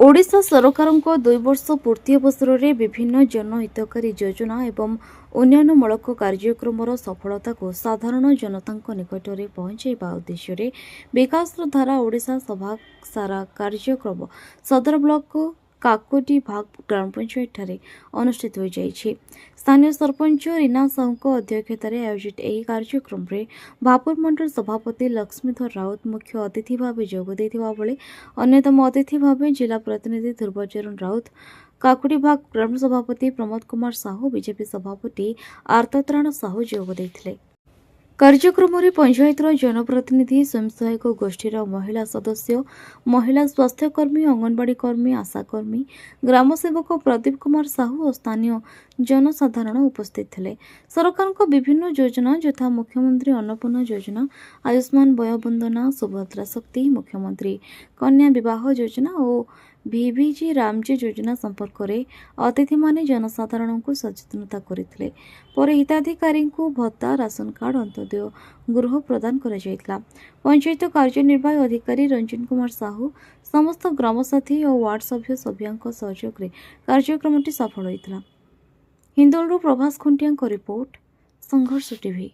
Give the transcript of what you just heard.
ओडिशा सरकारଙ୍କ 2 वर्ष पूर्ति अवसर विभिन्न जनहितकारी योजना एवं उन्नयनमूलक कार्यक्रम सफलता को साधारण जनता निकट में पहुंचाइबा उद्देश्य विकास धारा ओडिशा सभा सारा कार्यक्रम सदर ब्लॉक काकोटी भाग ग्राम पंचायत ठारे अनुष्ठित हो जाइछि। स्थानीय सरपंच रीना साहू अध्यक्षतार आयोजित यह कार्यक्रम में भापुर मंडल सभापति लक्ष्मीधर राउत मुख्य अतिथि भाव जोग देथिबा बेले अन्यतम अतिथि भाव जिला प्रतिनिधि ध्रुवचरण राउत, काकुटी भाग ग्राम सभापति प्रमोद कुमार साहू, बीजेपी सभापति आर्तत्राण साहू जोग देथिले। कार्यक्रम में पंचायत जनप्रतिनिधि स्वयं सहायक गोष्ठीर महिला सदस्य, महिला स्वास्थ्यकर्मी, अंगनवाड़ी कर्मी, आशाकर्मी, ग्रामसेवक प्रदीप कुमार साहू और स्थानीय जनसाधारण उपस्थित थे। सरकार विभिन्न योजना यथा मुख्यमंत्री अन्नपूर्णा योजना, आयुष्मान वयोवंदना, सुभद्रा शक्ति, मुख्यमंत्री कन्या विवाह योजना और VVG रामजी योजना संपर्क में अतिथि माने जनसाधारण को सचेतनता करते। पर हिताधिकारी भत्ता, राशन कार्ड, अंत्योदय गृह प्रदान करा। पंचायत कार्यनिर्वाही अधिकारी रंजन कुमार साहू, समस्त ग्रामसाथी और वार्ड सभ्य सभ्यों सहयोग कार्यक्रम सफल होता। हिंदोलरू प्रभास खुंटिया रिपोर्ट, संघर्ष टीवी।